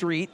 street.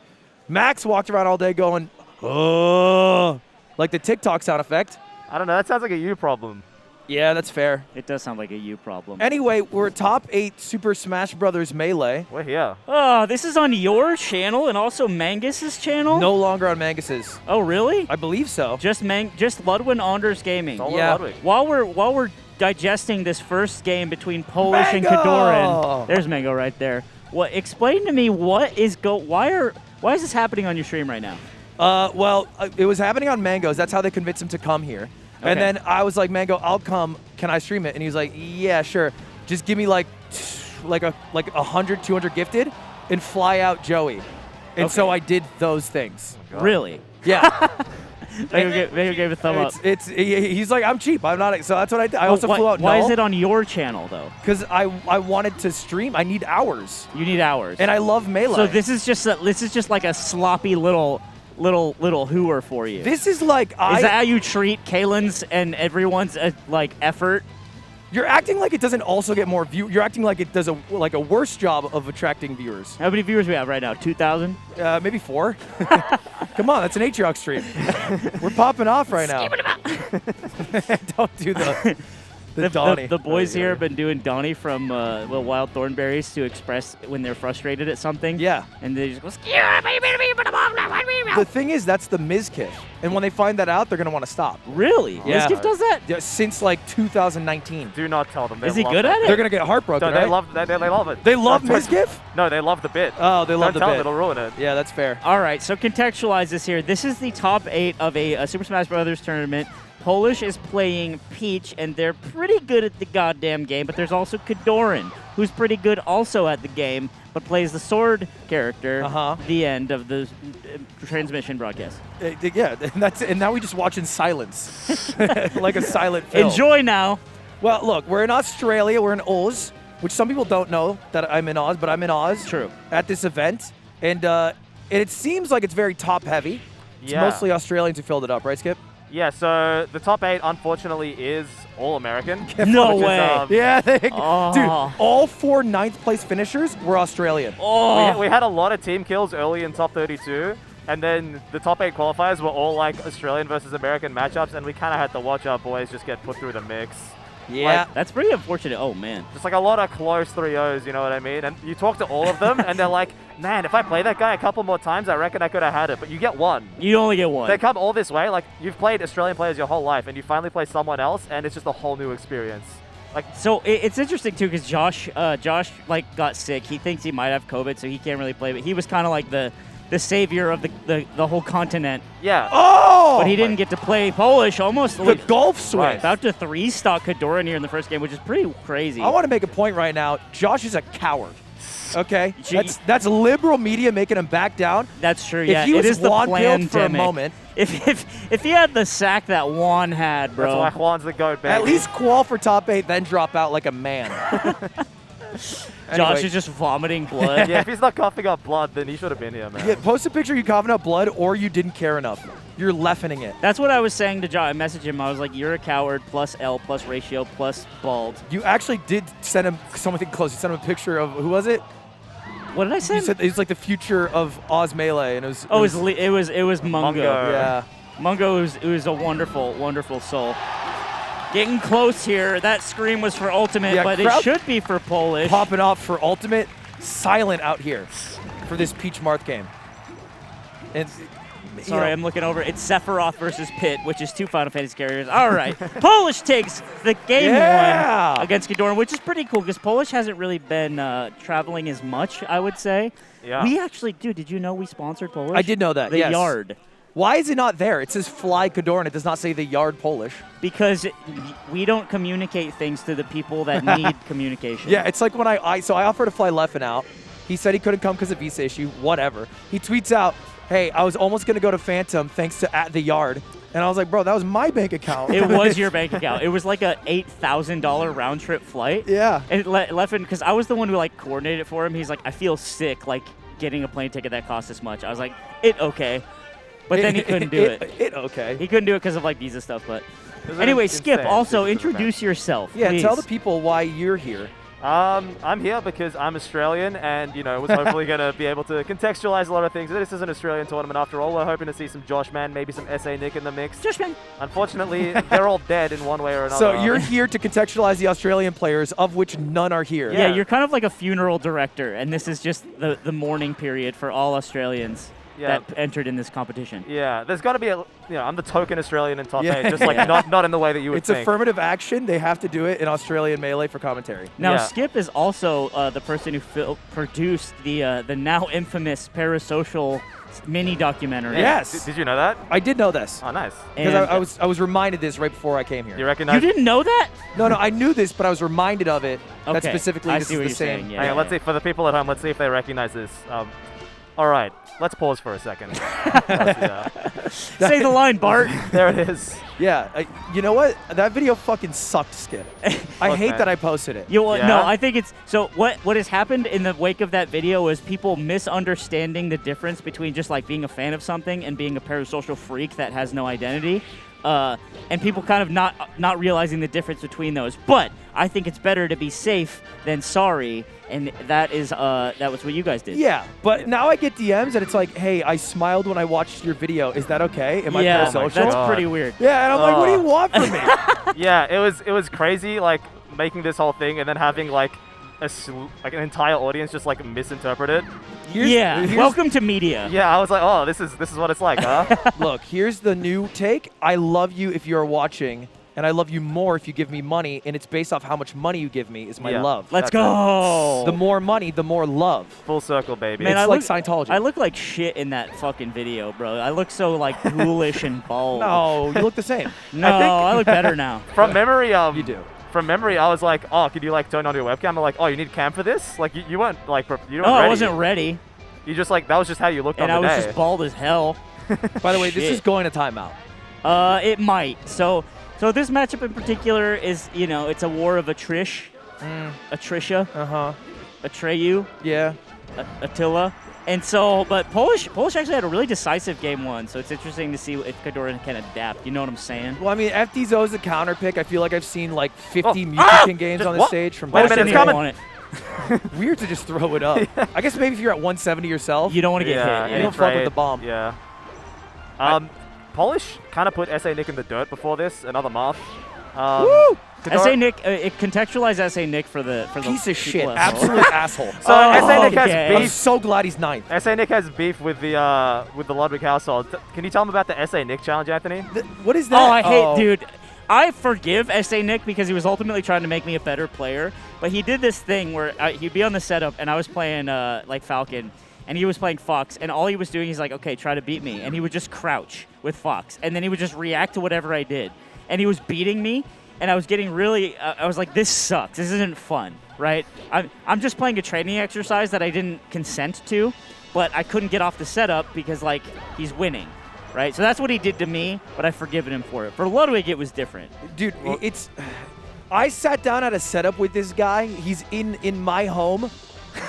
Max walked around all day going, oh, like the TikTok sound effect. I don't know. That sounds like a you problem. Yeah, that's fair. It does sound like a you problem. Anyway, we're top 8 Super Smash Brothers Melee. We're here. Oh, this is on your channel and also Mangus's channel? No longer on Mangus's. Oh, really? I believe so. Just Ludwig Anders Gaming. Yeah. Ludwig. While we're digesting this first game between Polish and Mango! Kodorin, there's Mango right there. Explain to me why is this happening on your stream right now? Well, it was happening on Mango's. That's how they convinced him to come here. Okay. And then I was like, Mango, I'll come. Can I stream it? And he was like, yeah, sure. Just give me like 100, 200 gifted and fly out Joey. And so I did those things. Oh really? Yeah. Mango gave a thumb up. He's like, I'm cheap. I'm not. So that's what I did. I also flew out. Why is it on your channel, though? Because I wanted to stream. I need hours. You need hours. And I love Melee. So this is just like a sloppy little hooer for you. This is like Is that how you treat Kalen's and everyone's effort? You're acting like it doesn't also get more view. You're acting like it does a worse job of attracting viewers. How many viewers we have right now? 2,000? Maybe 4. Come on, that's an Aatrox stream. We're popping off right now. Don't do the Donnie. The boys here have been doing Donnie from Wild Thornberries to express when they're frustrated at something. Yeah. And they just go, The thing is, that's the Mizkif. And when they find that out, they're going to want to stop. Really? Yeah. Mizkif does that? Yeah, since like 2019. Do not tell them. Is he good at it? They're going to get heartbroken, No, right? they love it. They love Mizkif? No, they love the bit. Oh, they love the Don't tell bit. them, it'll ruin it. Yeah, that's fair. All right, so contextualize this here. This is the top 8 of a Super Smash Brothers tournament. Polish is playing Peach, and they're pretty good at the goddamn game, but there's also Kodorin, who's pretty good also at the game, but plays the sword character the end of the transmission broadcast. Yeah, and now we just watch in silence, like a silent film. Enjoy now. Well, look, we're in Australia. We're in Oz, which some people don't know that I'm in Oz, but I'm in Oz. True. At this event, and it seems like it's very top-heavy. It's mostly Australians who filled it up, right, Skip? Yeah, so the top 8, unfortunately, is all American. No way. Yeah, dude, all 4 9th-place finishers were Australian. Oh. We had a lot of team kills early in top 32, and then the top 8 qualifiers were all like Australian versus American matchups, and we kind of had to watch our boys just get put through the mix. Yeah. That's pretty unfortunate. Oh, man. Just like a lot of close 3-0s, you know what I mean? And you talk to all of them, and they're like, man, if I play that guy a couple more times, I reckon I could have had it. But you get one. You only get one. They come all this way. Like, you've played Australian players your whole life, and you finally play someone else, and it's just a whole new experience. So it's interesting, too, because Josh got sick. He thinks he might have COVID, so he can't really play. But he was kind of like the savior of the whole continent. Yeah. Oh! But he didn't get to play Polish almost. The golf swing. Right. About to 3-stock Kodorin here in the first game, which is pretty crazy. I want to make a point right now. Josh is a coward. Okay? That's liberal media making him back down. That's true, If yeah. he was it is the Juan-pilled for a pandemic. moment. If he had the sack that Juan had, bro. That's why Juan's the GOAT, baby. At least qual for top 8, then drop out like a man. Josh is just vomiting blood. Yeah, if he's not coughing up blood, then he should have been here, man. Yeah, post a picture you coughing up blood or you didn't care enough. You're leffing it. That's what I was saying to Josh. I messaged him. I was like, you're a coward, plus L, plus ratio, plus bald. You actually did send him something close. You sent him a picture of, who was it? What did I say? You said it was like the future of Oz Melee, and it was. Oh, it was Mungo. Yeah. Mungo is a wonderful, wonderful soul. Getting close here. That scream was for Ultimate, but it should be for Polish. Popping off for Ultimate. Silent out here for this Peach Marth game. And Sorry, I'm looking over. It's Sephiroth versus Pit, which is 2 Final Fantasy characters. All right. Polish takes the game 1 against Kodorin, which is pretty cool because Polish hasn't really been traveling as much, I would say. Yeah. We actually, did you know we sponsored Polish? I did know that, The yes. Yard. Why is it not there? It says Fly Kodorin. It does not say the Yard Polish. Because we don't communicate things to the people that need communication. Yeah, it's like when I offered to fly Leffen out. He said he couldn't come because of visa issue. Whatever. He tweets out, hey, I was almost going to go to Phantom thanks to at the Yard. And I was like, bro, that was my bank account. It was your bank account. It was like a $8,000 round trip flight. Yeah. And Leffen, because I was the one who like coordinated it for him. He's like, I feel sick, like getting a plane ticket that costs this much. I was like, okay. But then he couldn't do it. Okay. He couldn't do it because of like visa stuff. But anyway, Skip, also introduce yourself. Yeah, please. tell the people why you're here. I'm here because I'm Australian and, was hopefully going to be able to contextualize a lot of things. This is an Australian tournament after all. We're hoping to see some Josh Man, maybe some SA Nick in the mix. Josh Man. Unfortunately, they're all dead in one way or another. So you're here to contextualize the Australian players, of which none are here. Yeah, you're kind of like a funeral director, and this is just the mourning period for all Australians that entered in this competition. Yeah, there's got to be I'm the token Australian in top 8, just like not in the way that you would It's think. affirmative action. They have to do it in Australian Melee for commentary. Now, Skip is also the person who produced the now infamous Parasocial mini documentary. Yes. Did you know that? I did know this. Oh, nice. Because I was reminded this right before I came here. You recognize? You didn't know that? No, I knew this, but I was reminded of it. That Okay. specifically I this see is what the you're same. saying. Hang on, let's see, for the people at home, let's see if they recognize this. All right, let's pause for a second. Say the line, Bart. There it is. Yeah, you know what? That video fucking sucked, Skip. I Look, hate man. that I posted it. No, Yeah? I think it's so. What has happened in the wake of that video is people misunderstanding the difference between just like being a fan of something and being a parasocial freak that has no identity, and people kind of not realizing the difference between those. But I think it's better to be safe than sorry, and that was what you guys did. Yeah, but now I get DMs and it's like, hey, I smiled when I watched your video. Is that okay? Am I parasocial? That's God. pretty weird. Yeah, and I'm like, what do you want from me? Yeah, it was crazy, like making this whole thing and then having like an entire audience just like misinterpret it. Here's- Welcome to media. Yeah, I was like, oh, this is what it's like, huh? Look, here's the new take. I love you if you're watching, and I love you more if you give me money, and it's based off how much money you give me is my Yeah. love. Let's That's go. The more money, the more love. Full circle, baby. Man, It's I like look- Scientology. I look like shit in that fucking video, bro. I look so like ghoulish and bald. No, you look the same. No, I think- I look better now. From memory, You do. From memory, I was like, oh, could you like turn on your webcam? I'm like, oh, you need cam for this? Like you weren't like you weren't Oh, ready. I wasn't ready, You just like that was just how you looked and I on the was day. just bald as hell. By the way, this Shit. is going to timeout. It might. So this matchup in particular is, it's a war of Atrish, Atrisha, Uh-huh. Atreyu, Yeah. Attila. And so, but Polish actually had a really decisive game one, so it's interesting to see if Kodorin can adapt. You know what I'm saying? Well, I mean, FD is a counter pick. I feel like I've seen like 50 Oh. Mewtwo games Just on the what? stage from Wait a both minute, sides. it's coming. Want it. Weird to just throw it up. I guess maybe if you're at 170 yourself. You don't want to get yeah, hit. You any don't fuck with trade, the bomb. Yeah. Polish kind of put SA Nick in the dirt before this. Another math. Woo! SA Nick, it contextualize SA Nick for the Piece of people shit. at home. Absolute asshole. So SA Nick okay. has I'm beef. so glad he's ninth. SA Nick has beef with the Ludwig household. Can you tell him about the SA Nick challenge, Anthony? What is that? Oh, I hate, dude. I forgive SA Nick because he was ultimately trying to make me a better player, but he did this thing where he'd be on the setup and I was playing like Falcon, and he was playing Fox, and all he was doing, he's like, okay, try to beat me, and he would just crouch with Fox, and then he would just react to whatever I did, and he was beating me, and I was getting really, I was like, this sucks, this isn't fun, right? I'm just playing a training exercise that I didn't consent to, but I couldn't get off the setup because like he's winning. Right, so that's what he did to me, but I've forgiven him for it. For Ludwig, it was different. Dude, it's... I sat down at a setup with this guy. He's in my home.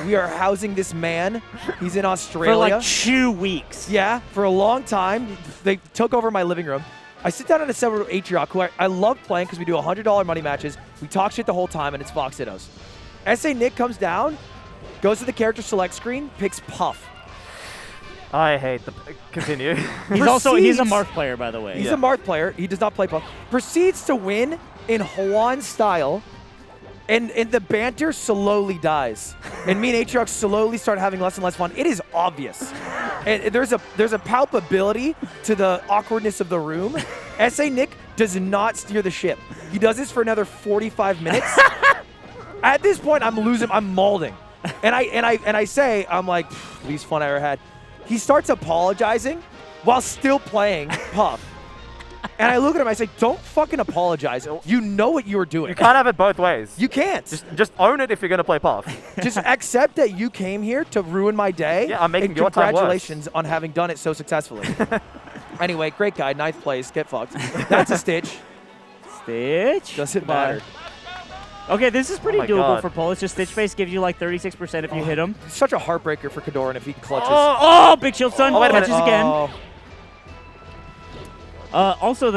We are housing this man. He's in Australia. For like 2 weeks. Yeah, for a long time. They took over my living room. I sit down at a setup with Atrioc, who I love playing because we do $100 money matches. We talk shit the whole time, and it's Fox Ittos. SA Nick comes down, goes to the character select screen, picks Puff. I hate the. Continue. He's a Marth player, by the way. He's a Marth player. He does not play Puff. Proceeds to win in Juan style, and the banter slowly dies. And me and Atrioc slowly start having less and less fun. It is obvious. And there's a palpability to the awkwardness of the room. SA Nick does not steer the ship. He does this for another 45 minutes. At this point, I'm losing. I'm mauling. And I say, I'm like, least fun I ever had. He starts apologizing while still playing Puff. And I look at him, I say, don't fucking apologize. You know what you were doing. You can't have it both ways. You can't. Just own it if you're gonna play Puff. Just accept that you came here to ruin my day. Yeah, I'm making and your time worse. congratulations on having done it so successfully. Anyway, great guy, 9th place, get fucked. That's a Stitch. Stitch? Doesn't Goodbye. matter. Okay, this is pretty Oh my doable God. for Polish. Just Stitch Face gives you like 36% if you hit him. It's such a heartbreaker for Kodorin if he clutches. Oh, Big Shield Sun Oh, wait a minute. catches again. Oh. Also,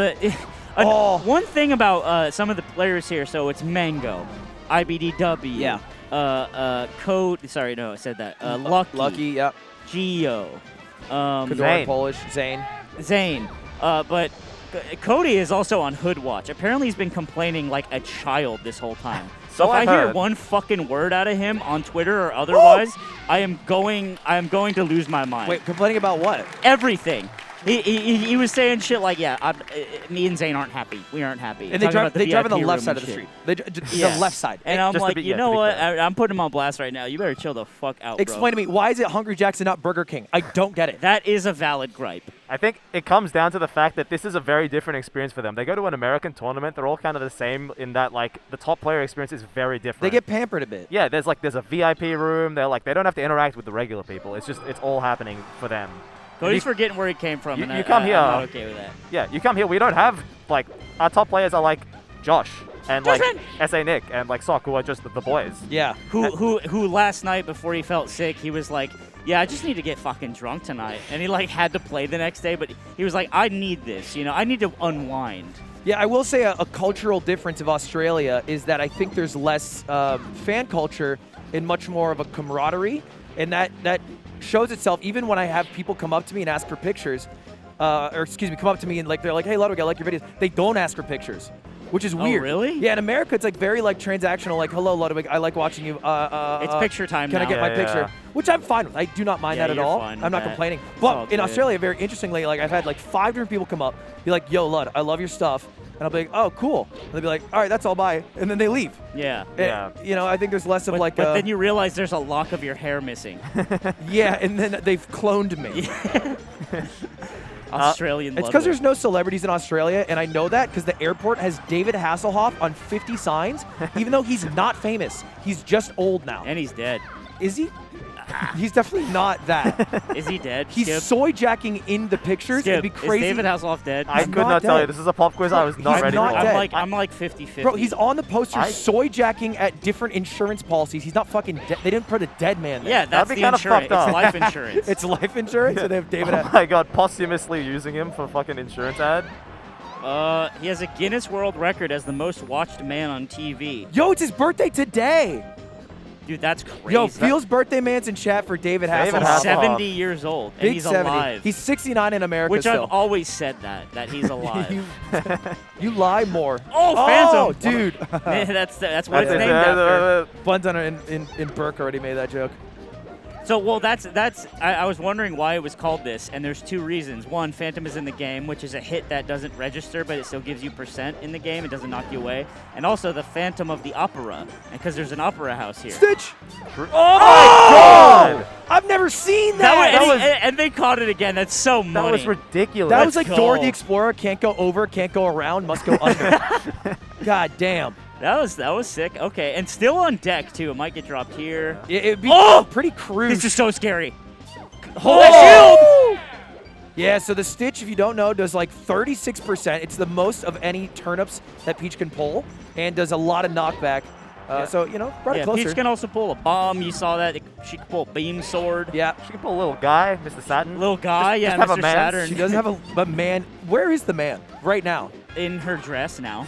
Oh. one thing about some of the players here, so it's Mango. IBDW. Yeah. Code. Sorry, no, I said that. Lucky. Lucky, yep. Geo. Kodorin, Zane. Polish, Zane. Zane. But Cody is also on Hood Watch. Apparently, he's been complaining like a child this whole time. So if I've I hear heard. one fucking word out of him on Twitter or otherwise, I am going to lose my mind. Wait, complaining about what? Everything. He was saying shit like, yeah, me and Zane aren't happy. We aren't happy. And they Talking about drive on the VIP left room side and of the shit. street. Yeah. The left side. And I'm Just to like, be- you yeah, know to be what? fair. I'm putting him on blast right now. You better chill the fuck out, bro. Explain to me, why is it Hungry Jack's and not Burger King? I don't get it. That is a valid gripe. I think it comes down to the fact that this is a very different experience for them. They go to an American tournament. They're all kind of the same in that, like, the top player experience is very different. They get pampered a bit. Yeah, there's a VIP room. They don't have to interact with the regular people. It's all happening for them. Cody's forgetting where he came from, You- and you come I'm here. not okay with that. Yeah, you come here. We don't have like our top players are like Josh and like Joshman! SA Nick and like Sock, who are just the boys. Yeah. Who last night before he felt sick, he was like, yeah, I just need to get fucking drunk tonight. And he like had to play the next day, but he was like, I need this, I need to unwind. Yeah, I will say a cultural difference of Australia is that I think there's less fan culture and much more of a camaraderie, and that shows itself even when I have people come up to me and ask for pictures, come up to me and they're like, hey, Ludwig, I like your videos. They don't ask for pictures, which is weird. Really? Yeah, in America, it's like very like transactional, like, hello, Ludwig, I like watching you. It's picture time Can now. I get my Yeah, picture? yeah. Which I'm fine with. I do not mind Yeah, that at you're all. fine with I'm not that. complaining. It's all But in good. Australia, very interestingly, like I've had like 5 different people come up, be like, yo, Lud, I love your stuff. And I'll be like, oh, cool. And they'll be like, all right, that's all, bye. And then they leave. Yeah. Yeah. And, I think there's less of But, like but then you realize there's a lock of your hair missing. yeah, and then they've cloned me. Australian It's because there's no celebrities in Australia, and I know that because the airport has David Hasselhoff on 50 signs, even though he's not famous. He's just old now. And he's dead. Is he? He's definitely not that. Is he dead? He's Skip? soy jacking in the pictures. Skip. It'd be crazy. Is David Hasselhoff dead? I He's could not not tell dead. you. This is a pop quiz I was not He's ready not for. dead. I'm like 50-50. Bro, he's on the poster I- soy jacking at different insurance policies. He's not fucking dead. They didn't put a dead man there. Yeah, that's be the kinda insurance. fucked up. It's life insurance. It's life insurance, so they have David. Oh my god, posthumously using him for fucking insurance ad. He has a Guinness World Record as the most watched man on TV. Yo, it's his birthday today. Dude, that's crazy. Yo, Feels birthday man's in chat for David David Hasselhoff. Hasselhoff. 70 years old, and Big he's 70. alive. He's 69 in America Which still. I've always said that he's alive. you lie more. Oh, Oh, Phantom! dude. that's what it's That's named it. after. Bunton in Burke already made that joke. So, well, I was wondering why it was called this, and there's 2 reasons. One, Phantom is in the game, which is a hit that doesn't register, but it still gives you percent in the game. It doesn't knock you away. And also the Phantom of the Opera, because there's an opera house here. Stitch. Oh Oh! God! I've never seen That that. was, and they caught it again. That's so That money. was ridiculous. That was like Let's Dora go. the Explorer. Can't go over, can't go around, must go under. God damn. That was sick. Okay, and still on deck too. It might get dropped here. It'd be Oh! pretty crude. This is so scary. Hold that shield! Yeah, so the Stitch, if you don't know, does like 36%. It's the most of any turnips that Peach can pull, and does a lot of knockback. So, brought it Yeah, closer. Peach can also pull a bomb. You saw that. She can pull a beam sword. Yeah. She can pull a little guy, Mr. Saturn. Little guy, Just yeah, have a Mr. man. Saturn. She doesn't have a man. Where is the man right now? In her dress now.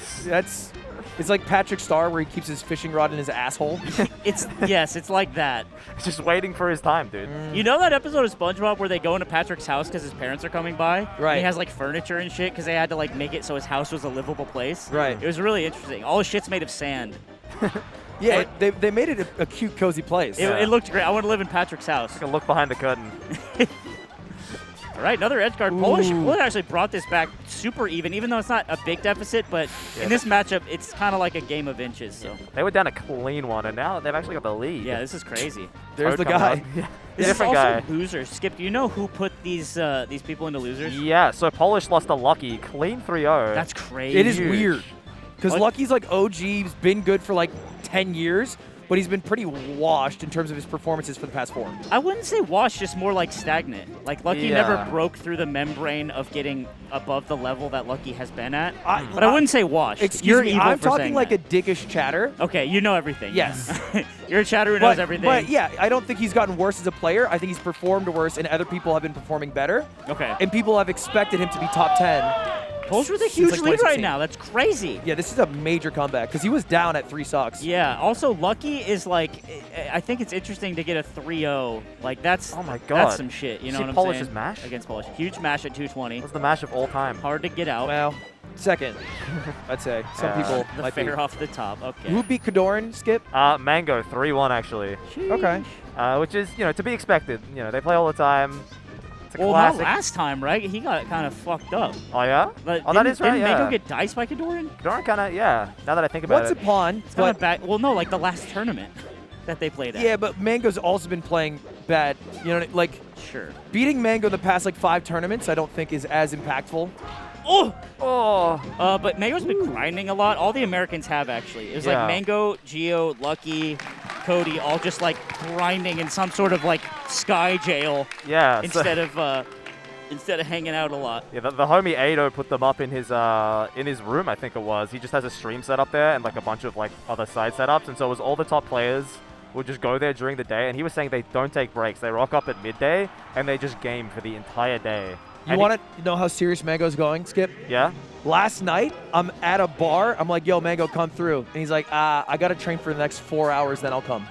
It's like Patrick Star where he keeps his fishing rod in his asshole. It's like that. Just waiting for his time, dude. You know that episode of SpongeBob where they go into Patrick's house because his parents are coming by? Right. And he has like furniture and shit because they had to like make it so his house was a livable place. Right. It was really interesting. All his shit's made of sand. Yeah, they made it a cute, cozy place. It looked great. I want to live in Patrick's house. You can look behind the curtain. All right, another edge guard. Polish actually brought this back super even though it's not a big deficit, but in this matchup, it's kind of like a game of inches. So They were down a clean one, and now they've actually got the lead. yeah, this is crazy. There's Toad the coming guy. out. Yeah. This Different is also guy. loser. Skip, do you know who put these people into losers? Yeah, so Polish lost to Lucky. Clean 3-0. That's crazy. It is weird. Because What? Lucky's like OG, he's been good for like 10 years, but he's been pretty washed in terms of his performances for the past 4. I wouldn't say wash, just more like stagnant. Like Lucky Yeah. never broke through the membrane of getting above the level that Lucky has been at. I- But I wouldn't say wash. Excuse You're me, evil I'm for talking saying like that. a dickish chatter. Okay, you know everything. Yes. You're a chatter who knows everything. But yeah, I don't think he's gotten worse as a player. I think he's performed worse, and other people have been performing better. Okay. And people have expected him to be top 10. Polish with a since, huge like, lead right 2016. now. That's crazy. Yeah, this is a major comeback because he was down at 3 stocks. Yeah, also Lucky is like, I think it's interesting to get a 3-0. Like that's Oh my that's God. some shit. You know See what I'm Polish's saying? mash? Against Polish. Huge mash at 220. That was the mash of all time. Hard to get out. Well, second, I'd say. Some Yeah. people The might be. fair off the top. Okay. Who beat Kodorin, Skip? Mango 3-1 actually, Okay. which is to be expected. They play all the time. It's a Well, not classic. last time, right? He got kind of fucked up. Oh yeah. But Oh, that is right. Didn't Yeah. Mango get diced by Kodorin? Kodorin kind of Now that I think about Once it. upon, It's kind but of bad. Well, no, like the last tournament that they played at. yeah, but Mango's also been playing bad. You know, like Sure. beating Mango in the past like 5 tournaments, I don't think is as impactful. Oh! Oh. But Mango's been grinding a lot. All the Americans have, actually. It was Yeah. like Mango, Gio, Lucky, Cody, all just like grinding in some sort of like sky jail Yeah. instead of hanging out a lot. Yeah, the homie Ado put them up in his room, I think it was. He just has a stream set up there and like a bunch of like other side setups, and so it was all the top players would just go there during the day, and he was saying they don't take breaks. They rock up at midday and they just game for the entire day. You want to know how serious Mango's going, Skip? Yeah? Last night, I'm at a bar. I'm like, yo, Mango, come through. And he's like, I got to train for the next 4 hours, then I'll come.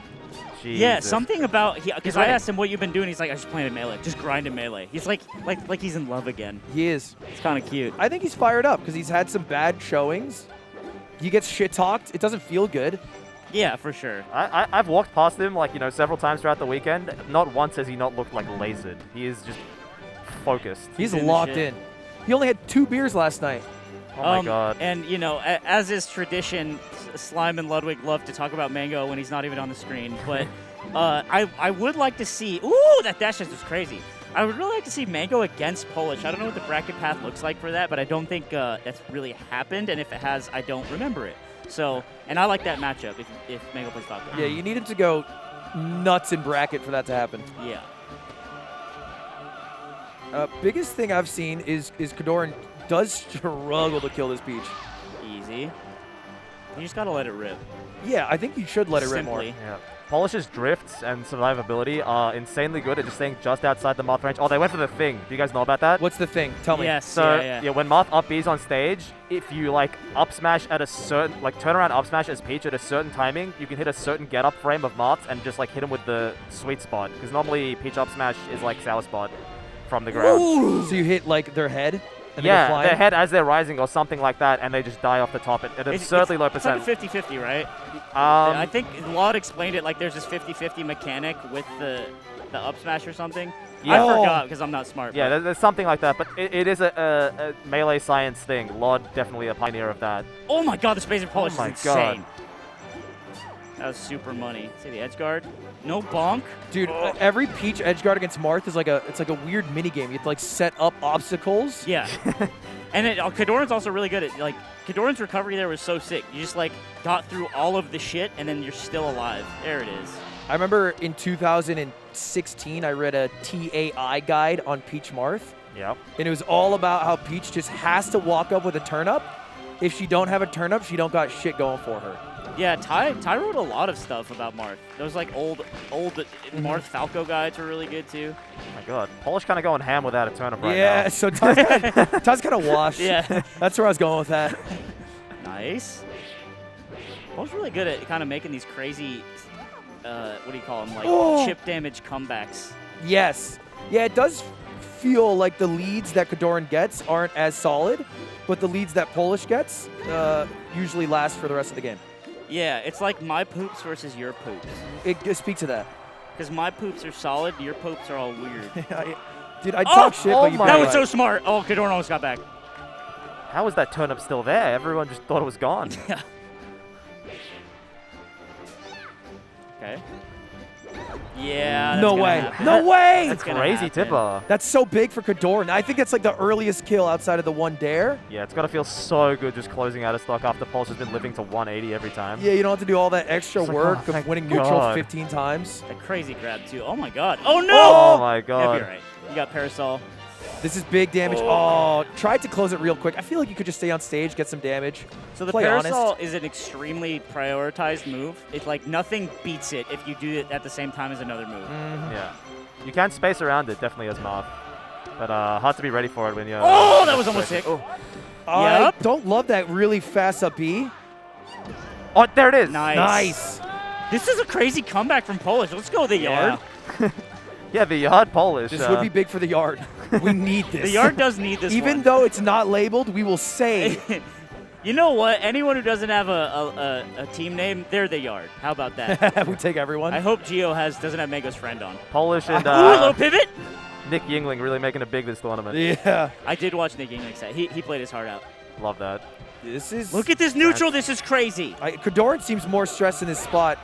Yeah, Jesus. something about because I winning. asked him what you've been doing. He's like, I just playing Melee, just grinding Melee. He's like he's in love again. He is. It's kind of cute. I think he's fired up because he's had some bad showings. He gets shit talked. It doesn't feel good. Yeah, for sure. I've walked past him like several times throughout the weekend. Not once has he not looked like lasered. He is just focused. He's in the locked shit. in. He only had 2 beers last night. Oh my God. And as is tradition, Slime and Ludwig love to talk about Mango when he's not even on the screen. But I would like to see. Ooh, that dash is just crazy. I would really like to see Mango against Polish. I don't know what the bracket path looks like for that, but I don't think that's really happened. And if it has, I don't remember it. So, and I like that matchup if Mango plays Falco. Yeah, you need him to go nuts in bracket for that to happen. Yeah. Biggest thing I've seen is Kodorin does struggle to kill this Peach. Easy. You just gotta let it rip. Yeah, I think you should let it rip more. Simply. Yeah. Polish's drifts and survivability are insanely good at just staying just outside the Moth range. Oh, they went for the thing. Do you guys know about that? What's the thing? Tell me. Yes. So yeah. when Moth up B's on stage, if you like up smash at a certain turn around up smash as Peach at a certain timing, you can hit a certain get up frame of Moth and just like hit him with the sweet spot. Because normally Peach up smash is like sour spot from the ground. Ooh. So you hit like their head and they go Yeah, flying? their head as they're rising or something like that, and they just die off the top at an absurdly low It's like percent. a 50-50, right? I Um, think Laud explained it like there's this 50-50 mechanic with the up smash or something. Yeah. I forgot because I'm not smart. yeah, but- there's something like that, but it is a melee science thing. Lord definitely a pioneer of that. Oh my god, the space and polish Oh my is insane. God. That was super money. See the edge guard? No bonk. Dude, every Peach edgeguard against Marth is like a weird mini game. You have to like set up obstacles. Yeah. And Kodorin's also really good at like Kodorin's recovery there was so sick. You just like got through all of the shit and then you're still alive. There it is. I remember in 2016 I read a TAI guide on Peach Marth, Yep. and it was all about how Peach just has to walk up with a turn up. If she don't have a turn up, she don't got shit going for her. Yeah, Ty wrote a lot of stuff about Marth. Those like old Marth Falco guides were really good too. Oh my god. Polish kind of going ham without a turnip right Yeah, now. so Ty's kind of washed. Yeah. That's where I was going with that. Nice. Paul's really good at kind of making these crazy, what do you call them, like chip damage comebacks. Yes. Yeah, it does feel like the leads that Kodorin gets aren't as solid, but the leads that Polish gets usually last for the rest of the game. Yeah, it's like my poops versus your poops. It speak to that. Because my poops are solid, your poops are all weird. Dude, I talk shit, but you That bet was right. so smart. Oh, Kodorin almost got back. How was that turnip still there? Everyone just thought it was gone. Yeah. Okay. Yeah. No gonna way. happen. No way! That's gonna Crazy happen. tipper. That's so big for Kodorin. I think that's like the earliest kill outside of the one dare. Yeah, it's got to feel so good just closing out of stock after Pulse has been living to 180 every time. Yeah, you don't have to do all that extra It's like, work oh, of thank winning neutral God. 15 times. A crazy grab too. Oh my god. Oh no! Oh my Yeah, god. you're right. You got Parasol. This is big damage. Oh, tried to close it real quick. I feel like you could just stay on stage, get some damage. So the Play Parasol honest. is an extremely prioritized move. It's like nothing beats it if you do it at the same time as another move. Yeah. You can space around it, definitely as Marth. But hard to be ready for it when you're... Oh, that was almost sick. Oh. I Yep. don't love that really fast up B. Oh, there it is. Nice. Nice. This is a crazy comeback from Polish. Let's go the yard. Yeah, the yard Polish. This would be big for the yard. We need this. The yard does need this Even one. though it's not labeled, we will say. You know what? Anyone who doesn't have a team name, they're the yard. How about that? We take everyone. I hope Gio doesn't have Mango's friend on. Polish and Ooh, a little pivot. Nick Yingling really making it big this tournament. Yeah. I did watch Nick Yingling set. He played his heart out. Love that. This is. Look at this neutral. This is crazy. Kodorin seems more stressed in his spot.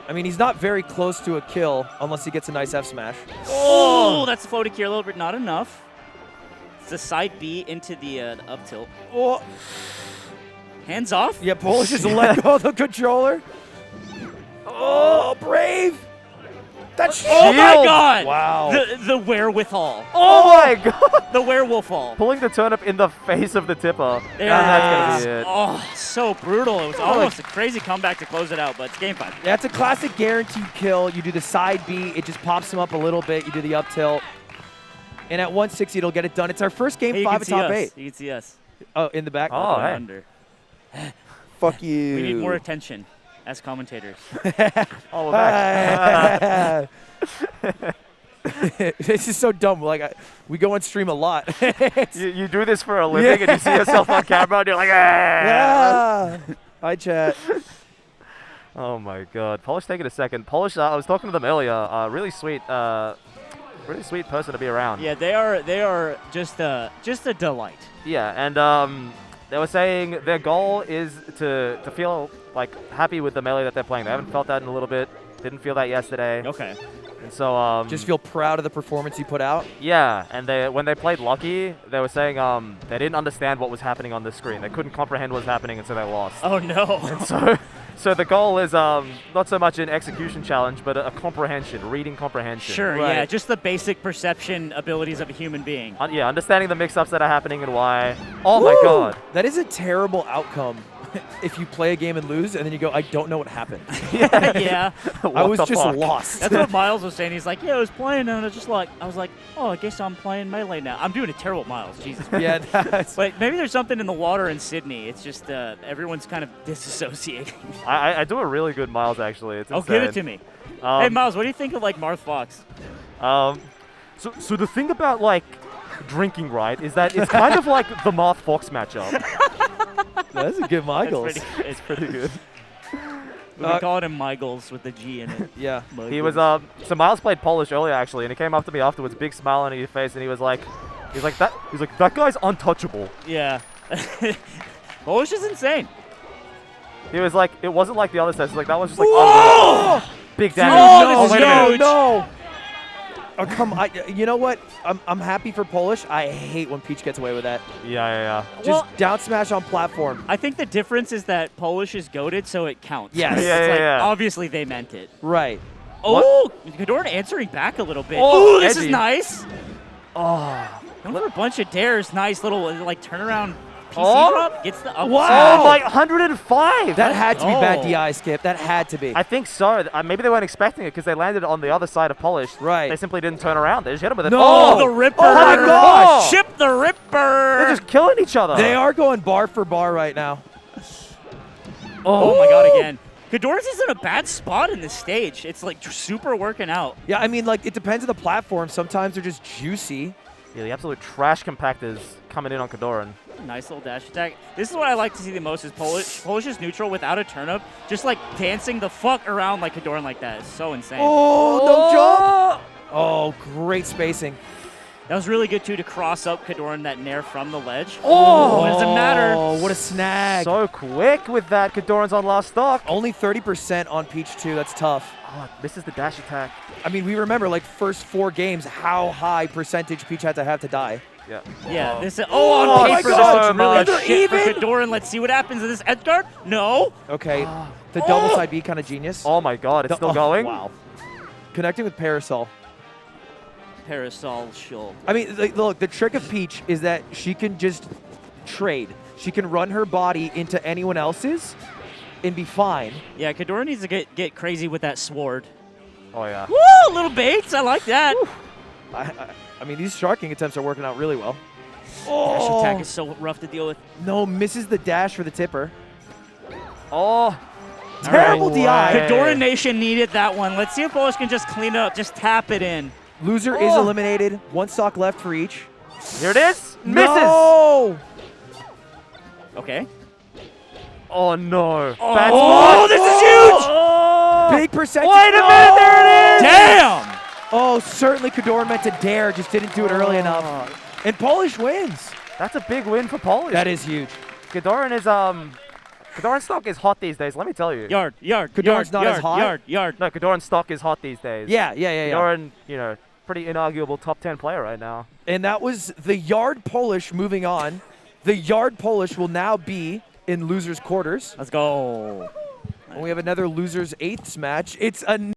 I mean, he's not very close to a kill unless he gets a nice F smash. Oh, that's a floating here a little bit. Not enough. It's a side B into the up tilt. Oh. Hands off. Yeah, Polish just let go of the controller. Oh, brave. That's Oh my Shield. God! Wow. The wherewithal. Oh my god! The werewolf-all. Pulling the turnip in the face of the tipper. There And that's it going is. to be it. Oh, so brutal. It was almost a crazy comeback to close it out, but it's game 5. That's a classic guaranteed kill. You do the side B, it just pops him up a little bit. You do the up tilt. And at 160, it'll get it done. It's our first game Hey, you 5 can of see top us. 8. You can see us. Oh, in the back? Oh, hey. Under. Fuck you. We need more attention as commentators. Oh, we're back. This is so dumb. Like, we go on stream a lot. You do this for a living and you see yourself on camera and you're like, ah! Yeah. Hi, chat. Oh my god. Polish taking a second. Polish, I was talking to them earlier. Really sweet person to be around. Yeah, they are just a delight. Yeah, and they were saying their goal is to feel like happy with the melee that they're playing. They haven't felt that in a little bit. Didn't feel that yesterday. Okay. And so Just feel proud of the performance you put out. yeah, and when they played Lucky, they were saying they didn't understand what was happening on the screen. They couldn't comprehend what was happening, and so they lost. Oh no. So the goal is not so much an execution challenge, but a comprehension, reading comprehension. Sure, Right. yeah, just the basic perception abilities of a human being. Yeah, understanding the mix-ups that are happening and why. Oh my Woo! god. That is a terrible outcome if you play a game and lose, and then you go, I don't know what happened. Yeah. I was What the just fuck? lost. That's what Miles was saying. He's like, yeah, I was playing, and I was like, oh, I guess I'm playing Melee now. I'm doing a terrible Miles, Jesus. Yeah, that's... But maybe there's something in the water in Sydney. It's just everyone's kind of disassociating. I do a really good Miles, actually. It's Oh, insane. give it to me. Hey, Miles, what do you think of, like, Marth Fox? So the thing about, like, drinking, right, is that it's kind of like the Marth Fox matchup. That's a good Michaels. It's pretty Pretty good. We call him Michaels with the G in it. Yeah. He was so Miles played Polish earlier actually, and he came up to me afterwards, big smile on his face, and he was like that guy's untouchable. Yeah. Polish is insane. He was like, it wasn't like the other sets. Like that was just like Whoa! big damage. Oh, this is wait a minute. huge. No. Oh, come on. You know what? I'm happy for Polish. I hate when Peach gets away with that. Yeah. Just Well- down smash on platform. I think the difference is that Polish is goated, so it counts. Yes. It's Yeah, like, yeah. obviously they meant it. Right. Oh, Kodorin answering back a little bit. Oh, Ooh, this is edgy. nice. Oh. Going for a bunch of dares. Nice little, like, turnaround PC Oh. drop. Gets the up. Wow. Oh, like 105. That had to be bad Oh. DI, Skip. That had to be. I think so. Maybe they weren't expecting it because they landed on the other side of Polish. Right. They simply didn't turn around. They just hit him with it. No. Oh, the Ripper. Oh my gosh. Ship the Ripper. They're just killing each other. They are going bar for bar right now. Oh my god, again. Kodorin's is in a bad spot in this stage. It's like super working out. Yeah, I mean, like, it depends on the platform. Sometimes they're just juicy. Yeah, the absolute trash compactors coming in on Kodorin. Nice little dash attack. This is what I like to see the most is Polish. Polish is neutral without a turnip. Just like dancing the fuck around like Kodorin like that. It's so insane. Oh, no jump. Oh, great spacing. That was really good too to cross up Kodorin that nair from the ledge. Oh. What does it matter? Oh, what a snag. So quick with that. Kodorin's on last stock. Only 30% on Peach 2. That's tough. Oh, this is the dash attack. I mean, we remember, like, first 4 games, how high percentage Peach had to have to die. Yeah. Yeah, this is, Oh on my paper, God, this is really they're shit for even. Kodorin. Let's see what happens in this edge guard. No. Okay, the double side B kind of genius. Oh my god, it's still going? Wow. Connecting with Parasol. Parasol Shul. I mean, look, the trick of Peach is that she can just trade. She can run her body into anyone else's and be fine. Yeah, Kodorin needs to get crazy with that sword. Oh yeah. Woo! Little baits. I like that. I I mean, these sharking attempts are working out really well. Dash attack is so rough to deal with. No, misses the dash for the tipper. Oh, Terrible DI. Kodorin Nation needed that one. Let's see if Polish can just clean it up. Just tap it in. Loser is eliminated. 1 stock left for each. here it is. Misses. No! Okay. Oh no. Oh, Bad oh, spot. this is huge! Oh. Big percentage. Wait a minute, there it is. Damn! Oh, certainly Kodorin meant to dare, just didn't do it early enough. And Polish wins. That's a big win for Polish. That is huge. Kodorin is Kodorin stock is hot these days. Let me tell you. Yard. Kodorin's not as hot? Yard. No, Kodorin stock is hot these days. Yeah. Kodorin, you know, pretty inarguable top 10 player right now. And that was the Yard Polish moving on. The Yard Polish will now be in losers quarters. Let's go. And we have another losers eighths match. It's a